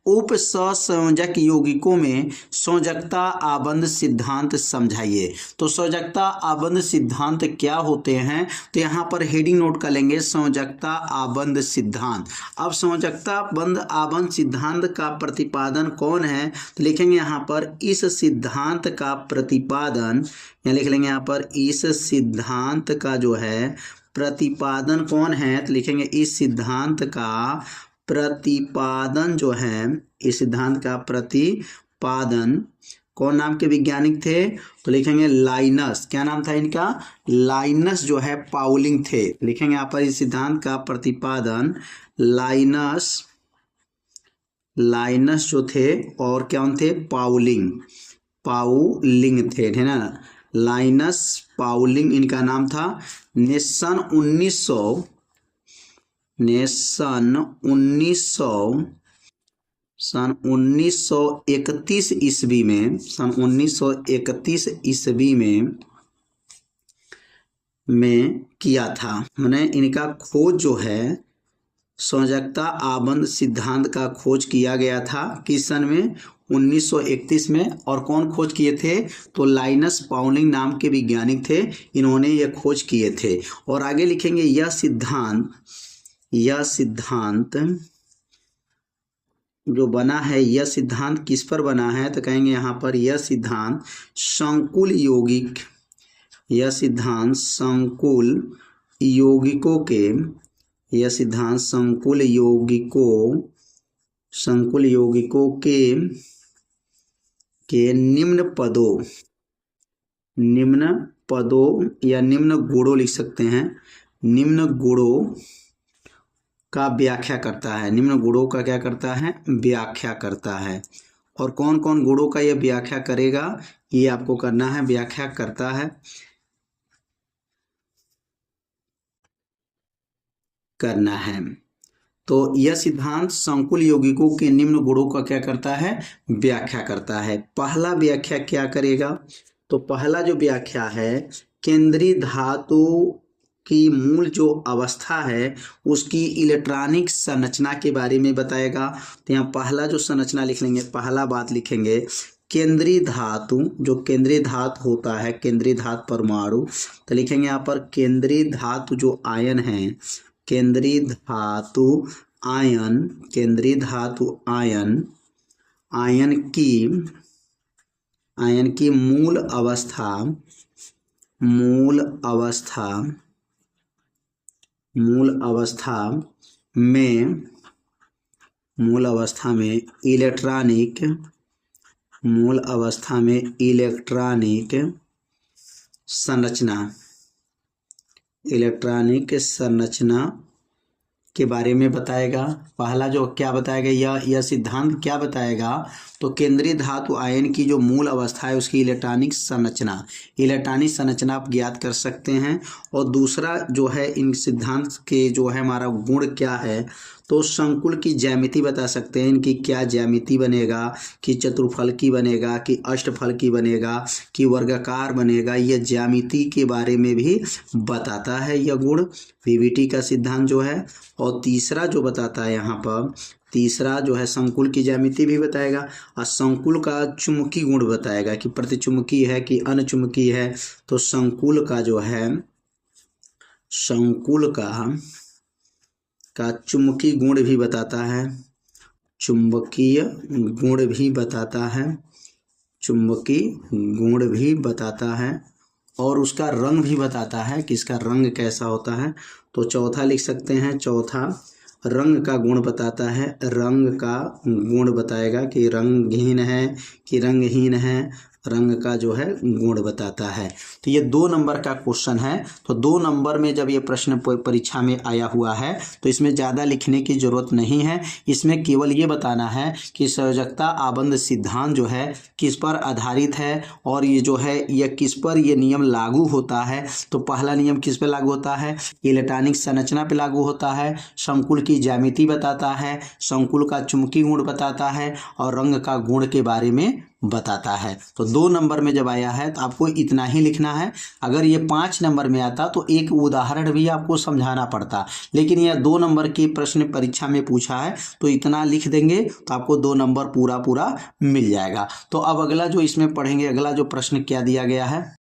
उपसंयोजक यौगिकों में संयोजकता आबंध सिद्धांत समझाइए। तो संयोजकता आबंध सिद्धांत क्या होते हैं, तो यहाँ पर हेडिंग नोट कर लेंगे, संयोजकता आबंध सिद्धांत। अब संयोजकता आबंध सिद्धांत का प्रतिपादन कौन है, तो लिखेंगे यहाँ पर इस सिद्धांत का प्रतिपादन, यहाँ लिख लेंगे यहाँ पर इस सिद्धांत का जो है प्रतिपादन कौन है, तो लिखेंगे इस सिद्धांत का प्रतिपादन जो है, इस सिद्धांत का प्रतिपादन कौन नाम के वैज्ञानिक थे, तो लिखेंगे लाइनस। क्या नाम था इनका, लाइनस जो है पाउलिंग थे। लिखेंगे यहाँ पर इस सिद्धांत का प्रतिपादन लाइनस जो थे, और क्या थे, पाउलिंग थे, है ना, लाइनस पाउलिंग इनका नाम था। ने सन 1931 ईस्वी में किया था। मैंने इनका खोज जो है संयोजकता आबंध सिद्धांत का खोज किया गया था किस सन में, 1931 में। और कौन खोज किए थे, तो लाइनस पाउलिंग नाम के वैज्ञानिक थे, इन्होंने यह खोज किए थे। और आगे लिखेंगे यह सिद्धांत जो बना है, यह सिद्धांत किस पर बना है, तो कहेंगे यहाँ पर यह सिद्धांत संकुल यौगिकों के निम्न पदों या निम्न गुणों लिख सकते हैं, निम्न गुणों का व्याख्या करता है। निम्न गुणों का क्या करता है, व्याख्या करता है। और कौन कौन गुणों का यह व्याख्या करेगा, ये आपको करना है, व्याख्या करता है, करना है। तो यह सिद्धांत संकुल यौगिकों के निम्न गुणों का क्या करता है, व्याख्या करता है। पहला व्याख्या क्या करेगा, तो पहला जो व्याख्या है केंद्रीय धातु की मूल जो अवस्था है उसकी इलेक्ट्रॉनिक संरचना के बारे में बताएगा। तो यहाँ पहला जो संरचना लिख लेंगे, पहला बात लिखेंगे केंद्रीय धातु, जो केंद्रीय धातु होता है, केंद्रीय धातु परमाणु, तो लिखेंगे यहाँ पर केंद्रीय धातु जो आयन है, केंद्रीय धातु आयन की मूल अवस्था में इलेक्ट्रॉनिक संरचना के बारे में बताएगा। पहला जो क्या बताएगा, यह सिद्धांत क्या बताएगा, तो केंद्रीय धातु आयन की जो मूल अवस्था है उसकी इलेक्ट्रॉनिक संरचना आप ज्ञात कर सकते हैं। और दूसरा जो है इन सिद्धांत के जो है हमारा गुण क्या है, तो संकुल की ज्यामिति बता सकते हैं, इनकी क्या ज्यामिति बनेगा, कि चतुर्फलकी बनेगा, कि अष्टफलकी बनेगा, कि वर्गाकार बनेगा, यह ज्यामिति के बारे में भी बताता है यह गुण, पीवीटी का सिद्धांत जो है। और तीसरा जो बताता है यहाँ पर, तीसरा जो है संकुल की ज्यामिति भी बताएगा, और संकुल का चुंबकीय गुण बताएगा कि प्रतिचुंबकीय है कि अनचुंबकीय है। तो संकुल का जो है, संकुल का चुंबकीय गुण भी बताता है, चुंबकीय गुण भी बताता है, और उसका रंग भी बताता है कि इसका रंग कैसा होता है। तो चौथा लिख सकते हैं, चौथा रंग का गुण बताता है, रंग का गुण बताएगा कि रंगहीन है कि रंगहीन है, रंग का जो है गुण बताता है। तो ये 2 नंबर का क्वेश्चन है। तो 2 नंबर में जब ये प्रश्न परीक्षा में आया हुआ है तो इसमें ज़्यादा लिखने की ज़रूरत नहीं है, इसमें केवल ये बताना है कि संयोजकता आबंध सिद्धांत जो है किस पर आधारित है, और ये जो है यह किस पर ये नियम लागू होता है। तो पहला नियम किस पर लागू होता है, इलेक्ट्रॉनिक संरचना पर लागू होता है, संकुल की ज्यामिति बताता है, संकुल का चुंबकीय गुण बताता है, और रंग का गुण के बारे में बताता है। तो 2 नंबर में जब आया है तो आपको इतना ही लिखना है। अगर ये 5 नंबर में आता तो एक उदाहरण भी आपको समझाना पड़ता, लेकिन यह 2 नंबर के प्रश्न परीक्षा में पूछा है तो इतना लिख देंगे तो आपको 2 नंबर पूरा पूरा मिल जाएगा। तो अब अगला जो इसमें पढ़ेंगे, अगला जो प्रश्न क्या दिया गया है,